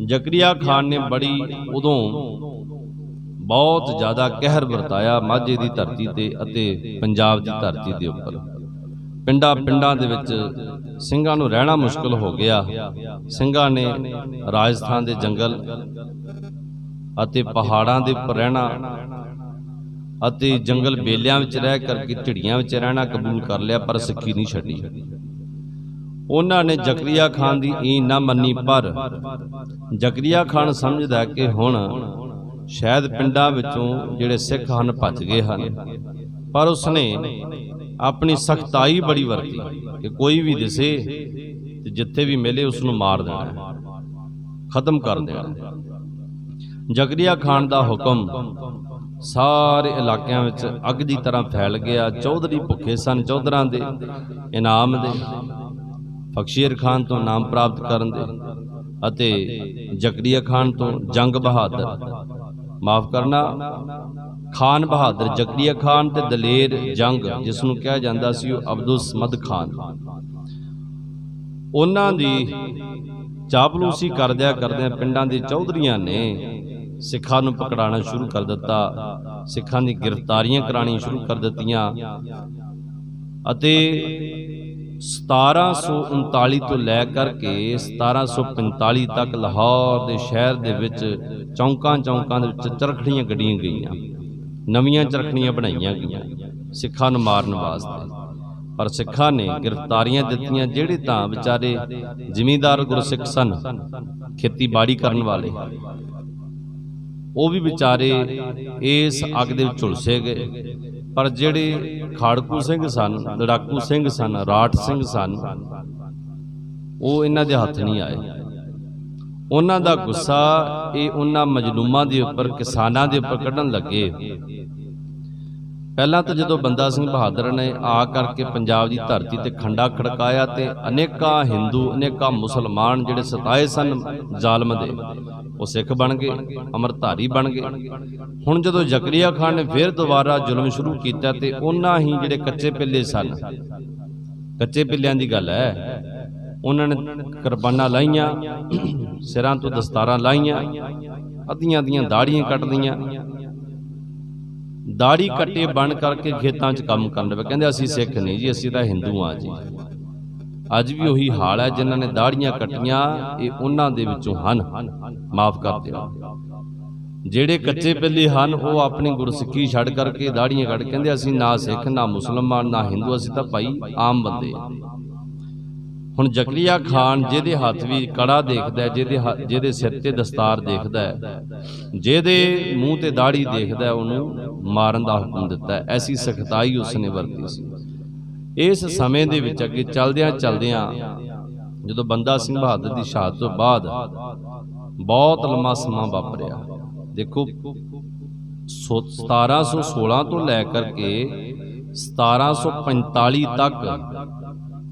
ਜ਼ਕਰੀਆ ਖਾਨ ਨੇ ਬੜੀ ਉਦੋਂ ਬਹੁਤ ਜ਼ਿਆਦਾ ਕਹਿਰ ਵਰਤਾਇਆ ਮਾਝੇ ਦੀ ਧਰਤੀ ਤੇ ਅਤੇ ਪੰਜਾਬ ਦੀ ਧਰਤੀ ਦੇ ਉੱਪਰ। ਪਿੰਡਾਂ ਦੇ ਵਿੱਚ ਸਿੰਘਾਂ ਨੂੰ ਰਹਿਣਾ ਮੁਸ਼ਕਲ ਹੋ ਗਿਆ। ਸਿੰਘਾਂ ਨੇ ਰਾਜਸਥਾਨ ਦੇ ਜੰਗਲ ਅਤੇ ਪਹਾੜਾਂ ਦੇ ਉੱਪਰ ਰਹਿਣਾ ਅਤੇ ਜੰਗਲ ਬੇਲਿਆਂ ਵਿੱਚ ਰਹਿ ਕਰਕੇ ਝਿੜੀਆਂ ਵਿੱਚ ਰਹਿਣਾ ਕਬੂਲ ਕਰ ਲਿਆ, ਪਰ ਸਿੱਖੀ ਨਹੀਂ ਛੱਡੀ। ਉਹਨਾਂ ਨੇ ਜ਼ਕਰੀਆ ਖਾਨ ਦੀ ਈਨ ਨਾ ਮੰਨੀ, ਪਰ ਜ਼ਕਰੀਆ ਖਾਨ ਸਮਝਦਾ ਕਿ ਹੁਣ ਸ਼ਾਇਦ ਪਿੰਡਾਂ ਵਿੱਚੋਂ ਜਿਹੜੇ ਸਿੱਖ ਹਨ ਭੱਜ ਗਏ ਹਨ, ਪਰ ਉਸਨੇ ਆਪਣੀ ਸਖਤਾਈ ਬੜੀ ਵਰਤੀ ਕਿ ਕੋਈ ਵੀ ਦਿਸੇ ਤੇ ਜਿੱਥੇ ਵੀ ਮਿਲੇ ਉਸ ਨੂੰ ਮਾਰ ਦੇਣਾ, ਖਤਮ ਕਰ ਦੇਣਾ। ਜ਼ਕਰੀਆ ਖਾਨ ਦਾ ਹੁਕਮ ਸਾਰੇ ਇਲਾਕਿਆਂ ਵਿੱਚ ਅੱਗ ਦੀ ਤਰ੍ਹਾਂ ਫੈਲ ਗਿਆ। ਚੌਧਰੀ ਭੁੱਖੇ ਸਨ ਚੌਧਰਾਂ ਦੇ ਇਨਾਮ ਦੇ, ਬਖਸ਼ੀਅਰ ਖਾਨ ਤੋਂ ਨਾਮ ਪ੍ਰਾਪਤ ਕਰਨ ਦੇ, ਅਤੇ ਜ਼ਕਰੀਆ ਖਾਨ ਤੋਂ ਜੰਗ ਬਹਾਦਰ, ਮਾਫ ਕਰਨਾ, ਖਾਨ ਬਹਾਦਰ ਜ਼ਕਰੀਆ ਖਾਨ ਤੇ ਦਲੇਰ ਜੰਗ ਜਿਸ ਨੂੰ ਕਿਹਾ ਜਾਂਦਾ ਸੀ ਉਹ ਅਬਦੁਸ ਮਦ ਖਾਨ। ਉਹਨਾਂ ਦੀ ਚਾਪਲੂਸੀ ਕਰਦਿਆਂ ਪਿੰਡਾਂ ਦੇ ਚੌਧਰੀਆਂ ਨੇ ਸਿੱਖਾਂ ਨੂੰ ਪਕੜਾਉਣਾ ਸ਼ੁਰੂ ਕਰ ਦਿੱਤਾ, ਸਿੱਖਾਂ ਦੀ ਗ੍ਰਿਫਤਾਰੀਆਂ ਕਰਾਉਣੀਆਂ ਸ਼ੁਰੂ ਕਰ ਦਿੱਤੀਆਂ ਅਤੇ 1739 ਤੋਂ ਲੈ ਕਰਕੇ 1745 ਤੱਕ ਲਾਹੌਰ ਦੇ ਸ਼ਹਿਰ ਦੇ ਵਿੱਚ ਚੌਂਕਾਂ ਦੇ ਵਿੱਚ ਚਰਖੜੀਆਂ ਗੱਡੀਆਂ ਗਈਆਂ, ਨਵੀਆਂ ਚਰਖੜੀਆਂ ਬਣਾਈਆਂ ਗਈਆਂ ਸਿੱਖਾਂ ਨੂੰ ਮਾਰਨ ਵਾਸਤੇ। ਪਰ ਸਿੱਖਾਂ ਨੇ ਗ੍ਰਿਫਤਾਰੀਆਂ ਦਿੱਤੀਆਂ। ਜਿਹੜੇ ਤਾਂ ਵਿਚਾਰੇ ਜ਼ਿਮੀਂਦਾਰ ਗੁਰਸਿੱਖ ਸਨ, ਖੇਤੀਬਾੜੀ ਕਰਨ ਵਾਲੇ, ਉਹ ਵੀ ਵਿਚਾਰੇ ਇਸ ਅੱਗ ਦੇ ਵਿੱਚ ਝੁਲਸੇ ਗਏ। ਪਰ ਜਿਹੜੇ ਖਾੜਕੂ ਸਿੰਘ ਸਨ, ਲੜਾਕੂ ਸਿੰਘ ਸਨ, ਰਾਠ ਸਿੰਘ ਸਨ, ਉਹ ਇਹਨਾਂ ਦੇ ਹੱਥ ਨਹੀਂ ਆਏ। ਉਹਨਾਂ ਦਾ ਗੁੱਸਾ ਇਹ ਉਹਨਾਂ ਮਜਲੂਮਾਂ ਦੇ ਉੱਪਰ, ਕਿਸਾਨਾਂ ਦੇ ਉੱਪਰ ਕੱਢਣ ਲੱਗੇ। ਪਹਿਲਾਂ ਤਾਂ ਜਦੋਂ ਬੰਦਾ ਸਿੰਘ ਬਹਾਦਰ ਨੇ ਆ ਕਰਕੇ ਪੰਜਾਬ ਦੀ ਧਰਤੀ ਤੇ ਖੰਡਾ ਖੜਕਾਇਆ ਤੇ ਅਨੇਕਾਂ ਹਿੰਦੂ ਅਨੇਕਾਂ ਮੁਸਲਮਾਨ ਜਿਹੜੇ ਸਤਾਏ ਸਨ ਜ਼ਾਲਮ ਦੇ, ਉਹ ਸਿੱਖ ਬਣ ਗਏ, ਅੰਮ੍ਰਿਤਧਾਰੀ ਬਣ ਗਏ। ਹੁਣ ਜਦੋਂ ਜ਼ਕਰੀਆ ਖਾਨ ਨੇ ਫਿਰ ਦੁਬਾਰਾ ਜ਼ੁਲਮ ਸ਼ੁਰੂ ਕੀਤਾ ਤੇ ਉਹਨਾਂ ਹੀ ਜਿਹੜੇ ਕੱਚੇ ਪਿੱਲੇ ਸਨ, ਕੱਚੇ ਪਿੱਲਿਆਂ ਦੀ ਗੱਲ ਹੈ, ਉਹਨਾਂ ਨੇ ਕੁਰਬਾਨਾਂ ਲਾਈਆਂ, ਸਿਰਾਂ ਤੋਂ ਦਸਤਾਰਾਂ ਲਾਈਆਂ, ਅੱਧੀਆਂ ਦੀਆਂ ਦਾੜੀਆਂ ਕੱਟਦੀਆਂ, ਦਾੜੀ ਕੱਟੇ ਬਣ ਕਰਕੇ ਖੇਤਾਂ 'ਚ ਕੰਮ ਕਰਨ ਲੱਗੇ। ਕਹਿੰਦੇ ਅਸੀਂ ਸਿੱਖ ਨਹੀਂ ਜੀ, ਅਸੀਂ ਤਾਂ ਹਿੰਦੂ ਆ ਜੀ। ਅੱਜ ਵੀ ਉਹੀ ਹਾਲ ਹੈ, ਜਿਨ੍ਹਾਂ ਨੇ ਦਾੜੀਆਂ ਕੱਟੀਆਂ ਇਹ ਉਹਨਾਂ ਦੇ ਵਿੱਚੋਂ ਹਨ, ਮਾਫ ਕਰ ਦਿਓ। ਜਿਹੜੇ ਕੱਚੇ ਪਿੱਲੇ ਹਨ ਉਹ ਆਪਣੀ ਗੁਰਸਿੱਖੀ ਛੱਡ ਕਰਕੇ ਦਾੜੀਆਂ ਕੱਟ, ਕਹਿੰਦੇ ਅਸੀਂ ਨਾ ਸਿੱਖ ਨਾ ਮੁਸਲਮਾਨ ਨਾ ਹਿੰਦੂ, ਅਸੀਂ ਤਾਂ ਭਾਈ ਆਮ ਬੰਦੇ। ਹੁਣ ਜ਼ਕਰੀਆ ਖਾਨ ਜਿਹਦੇ ਹੱਥ ਵੀ ਕੜਾ ਦੇਖਦਾ, ਜਿਹਦੇ ਸਿਰ ਤੇ ਦਸਤਾਰ ਦੇਖਦਾ, ਜਿਹਦੇ ਮੂੰਹ ਤੇ ਦਾੜੀ ਦੇਖਦਾ, ਉਹਨੂੰ ਮਾਰਨ ਦਾ ਹੁਕਮ ਦਿੱਤਾ। ਐਸੀ ਸਖਤਾਈ ਉਸਨੇ ਵਰਤੀ ਸੀ। ਇਸ ਸਮੇਂ ਦੇ ਵਿੱਚ ਅੱਗੇ ਚਲਦਿਆਂ ਚਲਦਿਆਂ ਜਦੋਂ ਬੰਦਾ ਸਿੰਘ ਬਹਾਦਰ ਦੀ ਸ਼ਹਾਦਤ ਤੋਂ ਬਾਅਦ ਬਹੁਤ ਲੰਮਾ ਸਮਾਂ ਵਾਪਰਿਆ। ਦੇਖੋ 1716 ਤੋਂ ਲੈ ਕਰਕੇ 1745 ਤੱਕ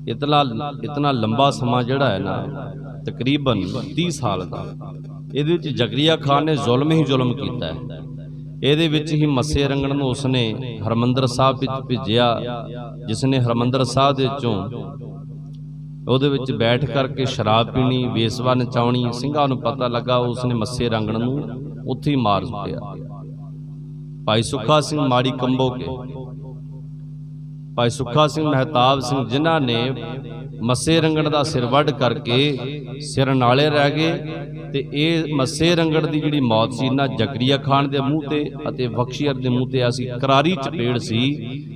ਇਤਨਾ ਲੰਬਾ ਸਮਾਂ ਜਿਹੜਾ ਹੈ ਨਾ, ਤਕਰੀਬਨ 30 ਸਾਲ ਦਾ, ਇਹਦੇ ਵਿੱਚ ਜ਼ਕਰੀਆ ਖਾਨ ਨੇ ਜ਼ੁਲਮ ਹੀ ਜ਼ੁਲਮ ਕੀਤਾ ਹੈ। ਇਹਦੇ ਵਿੱਚ ਹੀ ਮੱਸੇ ਰੰਗਣ ਨੂੰ ਉਸਨੇ ਹਰਮੰਦਰ ਸਾਹਿਬ ਵਿੱਚ ਭੇਜਿਆ, ਜਿਸ ਨੇ ਹਰਮੰਦਰ ਸਾਹਿਬ ਦੇ ਵਿੱਚੋਂ ਉਹਦੇ ਵਿੱਚ ਬੈਠ ਕਰਕੇ ਸ਼ਰਾਬ ਪੀਣੀ, ਵੇਸਵਾ ਨਚਾਉਣੀ। ਸਿੰਘਾਂ ਨੂੰ ਪਤਾ ਲੱਗਾ, ਉਸਨੇ ਮੱਸੇ ਰੰਗਣ ਨੂੰ ਉੱਥੇ ਹੀ ਮਾਰ ਸੁੱਟਿਆ। ਭਾਈ ਸੁੱਖਾ ਸਿੰਘ ਮਾੜੀ ਕੰਬੋ ਕੇ, ਭਾਈ ਸੁੱਖਾ ਸਿੰਘ ਮਹਿਤਾਬ ਸਿੰਘ, ਜਿਨ੍ਹਾਂ ਨੇ ਮੱਸੇ ਰੰਗਣ ਦਾ ਸਿਰ ਵੱਢ ਕਰਕੇ ਸਿਰ ਨਾਲੇ ਰਹਿ ਗਏ। ਤੇ ਇਹ ਮੱਸੇ ਰੰਗੜ ਦੀ ਜਿਹੜੀ ਮੌਤ ਸੀ ਨਾ, ਜ਼ਕਰੀਆ ਖਾਨ ਦੇ ਮੂੰਹ ਤੇ ਅਤੇ ਬਖਸ਼ੀਅਰ ਦੇ ਮੂੰਹ ਤੇ ਐਸੀ ਕਰਾਰੀ ਚਪੇੜ ਸੀ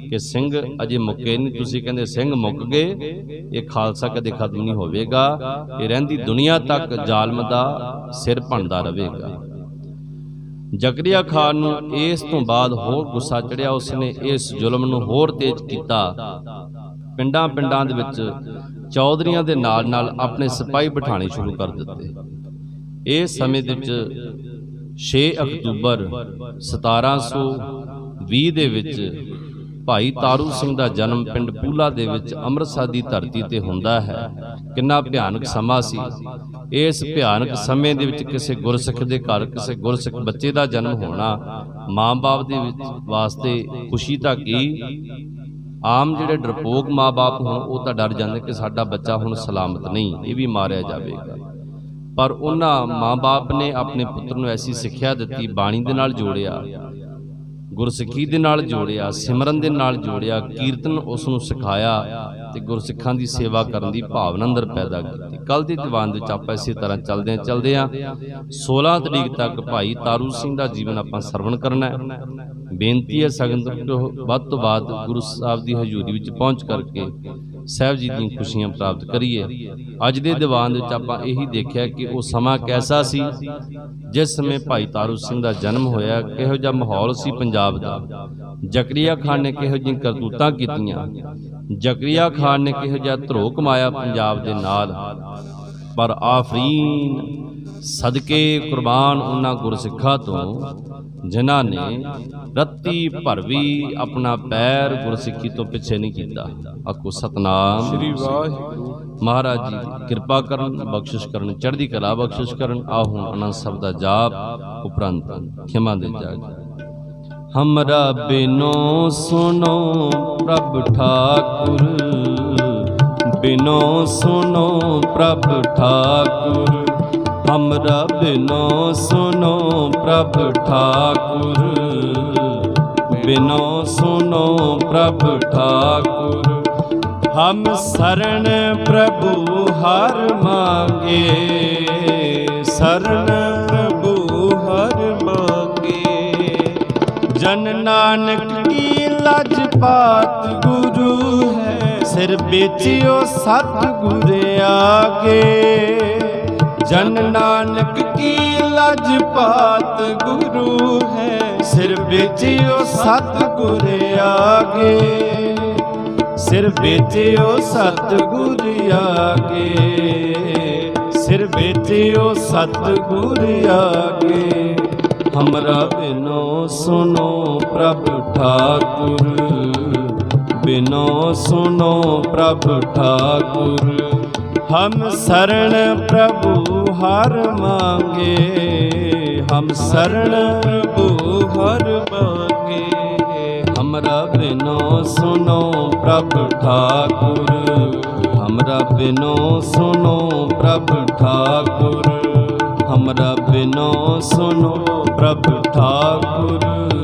ਕਿ ਸਿੰਘ ਅਜੇ ਮੁੱਕੇ ਨਹੀਂ। ਤੁਸੀਂ ਕਹਿੰਦੇ ਸਿੰਘ ਮੁੱਕ ਗਏ, ਇਹ ਖਾਲਸਾ ਕਦੇ ਖਤਮ ਨਹੀਂ ਹੋਵੇਗਾ, ਇਹ ਰਹਿੰਦੀ ਦੁਨੀਆ ਤੱਕ ਜ਼ਾਲਮ ਦਾ ਸਿਰ ਭੰਨਦਾ ਰਹੇਗਾ। ਜ਼ਕਰੀਆ ਖਾਨ ਨੂੰ ਇਸ ਤੋਂ ਬਾਅਦ ਹੋਰ ਗੁੱਸਾ ਚੜਿਆ, ਉਸਨੇ ਇਸ ਜ਼ੁਲਮ ਨੂੰ ਹੋਰ ਤੇਜ਼ ਕੀਤਾ। ਪਿੰਡਾਂ ਪਿੰਡਾਂ ਦੇ ਵਿੱਚ ਚੌਧਰੀਆਂ ਦੇ ਨਾਲ ਨਾਲ ਆਪਣੇ ਸਿਪਾਹੀ ਬਿਠਾਣੇ ਸ਼ੁਰੂ ਕਰ ਦਿੱਤੇ। ਇਸ ਸਮੇਂ ਦੇ ਵਿੱਚ 6 ਅਕਤੂਬਰ 1720 ਦੇ ਵਿੱਚ ਭਾਈ ਤਾਰੂ ਸਿੰਘ ਦਾ ਜਨਮ ਪਿੰਡ ਪੂਲਾ ਦੇ ਵਿੱਚ ਅੰਮ੍ਰਿਤਸਰ ਦੀ ਧਰਤੀ ਤੇ ਹੁੰਦਾ ਹੈ। ਕਿੰਨਾ ਭਿਆਨਕ ਸਮਾਂ ਸੀ। ਇਸ ਭਿਆਨਕ ਸਮੇਂ ਦੇ ਵਿੱਚ ਕਿਸੇ ਗੁਰਸਿੱਖ ਦੇ ਘਰ ਕਿਸੇ ਗੁਰਸਿੱਖ ਬੱਚੇ ਦਾ ਜਨਮ ਹੋਣਾ ਮਾਂ-ਬਾਪ ਦੇ ਵਿੱਚ ਵਾਸਤੇ ਖੁਸ਼ੀ ਤਾਂ ਕੀ, ਆਮ ਜਿਹੜੇ ਡਰਪੋਕ ਮਾਂ-ਬਾਪ ਹੋਣ ਉਹ ਤਾਂ ਡਰ ਜਾਂਦੇ ਕਿ ਸਾਡਾ ਬੱਚਾ ਹੁਣ ਸਲਾਮਤ ਨਹੀਂ, ਇਹ ਵੀ ਮਾਰਿਆ ਜਾਵੇਗਾ। ਪਰ ਉਹਨਾਂ ਮਾਂ-ਬਾਪ ਨੇ ਆਪਣੇ ਪੁੱਤਰ ਨੂੰ ਐਸੀ ਸਿੱਖਿਆ ਦਿੱਤੀ, ਬਾਣੀ ਦੇ ਨਾਲ ਜੋੜਿਆ, ਗੁਰਸਿੱਖੀ ਦੇ ਨਾਲ ਜੋੜਿਆ, ਸਿਮਰਨ ਦੇ ਨਾਲ ਜੋੜਿਆ, ਕੀਰਤਨ ਉਸ ਨੂੰ ਸਿਖਾਇਆ ਤੇ ਗੁਰਸਿੱਖਾਂ ਦੀ ਸੇਵਾ ਕਰਨ ਦੀ ਭਾਵਨਾ ਅੰਦਰ ਪੈਦਾ ਕੀਤੀ। ਕੱਲ ਦੇ ਦੀਵਾਨ ਵਿੱਚ ਆਪਾਂ ਇਸੇ ਤਰ੍ਹਾਂ ਚੱਲਦੇ ਆ 16 ਤਰੀਕ ਤੱਕ ਭਾਈ ਤਾਰੂ ਸਿੰਘ ਦਾ ਜੀਵਨ ਆਪਾਂ ਸਰਵਣ ਕਰਨਾ ਹੈ। ਬੇਨਤੀ ਹੈ ਸੰਗਤ ਨੂੰ ਵੱਧ ਤੋਂ ਵੱਧ ਗੁਰੂ ਸਾਹਿਬ ਦੀ ਹਜ਼ੂਰੀ ਵਿੱਚ ਪਹੁੰਚ ਕਰਕੇ ਸਾਹਿਬ ਜੀ ਦੀਆਂ ਖੁਸ਼ੀਆਂ ਪ੍ਰਾਪਤ ਕਰੀਏ। ਅੱਜ ਦੇ ਦੀਵਾਨ ਵਿੱਚ ਆਪਾਂ ਇਹੀ ਦੇਖਿਆ ਕਿ ਉਹ ਸਮਾਂ ਕੈਸਾ ਸੀ ਜਿਸ ਸਮੇਂ ਭਾਈ ਤਾਰੂ ਸਿੰਘ ਦਾ ਜਨਮ ਹੋਇਆ, ਕਿਹੋ ਜਿਹਾ ਮਾਹੌਲ ਸੀ ਪੰਜਾਬ ਦਾ, ਜ਼ਕਰੀਆ ਖਾਨ ਨੇ ਕਿਹੋ ਜਿਹੀਆਂ ਕਰਤੂਤਾਂ ਕੀਤੀਆਂ, ਜ਼ਕਰੀਆ ਖਾਨ ਨੇ ਕਿਹੋ ਜਿਹਾ ਧਰੋ ਕਮਾਇਆ ਪੰਜਾਬ ਦੇ ਨਾਲ। ਪਰ ਆਫਰੀਨ ਸਦਕੇ ਕੁਰਬਾਨ ਉਹਨਾਂ ਗੁਰਸਿੱਖਾਂ ਤੋਂ ਜਿਨ੍ਹਾਂ ਨੇ ਰੱਤੀ ਭਰ ਵੀ ਆਪਣਾ ਪੈਰ ਗੁਰਸਿੱਖੀ ਤੋਂ ਪਿੱਛੇ ਨਹੀਂ ਕੀਤਾ। ਆਖੋ ਸਤਨਾਮ ਸ੍ਰੀ ਵਾਹਿਗੁਰੂ। ਮਹਾਰਾਜ ਜੀ ਕਿਰਪਾ ਕਰਨ, ਬਖਸ਼ਿਸ਼ ਕਰਨ, ਚੜ੍ਹਦੀ ਕਲਾ ਬਖਸ਼ਿਸ਼ ਕਰਨ। ਆਓ ਹੁਣ ਆਨੰਦ ਸ਼ਬਦ ਦਾ ਜਾਪ ਉਪਰੰਤ ਖਿਮਾ ਦੇ ਜਾਗ। हमरा बिनो सुनो प्रभ ठाकुर, बिनो सुनो प्रभ ठाकुर, हमरा बिनो सुनो प्रभ ठाकुर, बिनो सुनो प्रभ ठाकुर। हम शरण प्रभु हर मांगे, शरण प्रभु हर मांगे। जन नानक की लजपात गुरु है, सिर बेचियो सतगुर आगे। जन नानक की लजपात गुरु है, सिर बेचियो सतगुर आगे। सिर बेचियो सतगुर आगे, सिर बेचियो सतगुर आगे। हमरा बिनो सुनो प्रभु ठाकुर, बिनो सुनो प्रभु ठाकुर। हम शरण प्रभु हर मांगे, हम शरण प्रभु हर मांगे। हमरा बिनो सुनो प्रभु ठाकुर, हमरा बिनो सुनो प्रभु ठाकुर, हमरा बिनो सुनो प्रभु ठाकुर।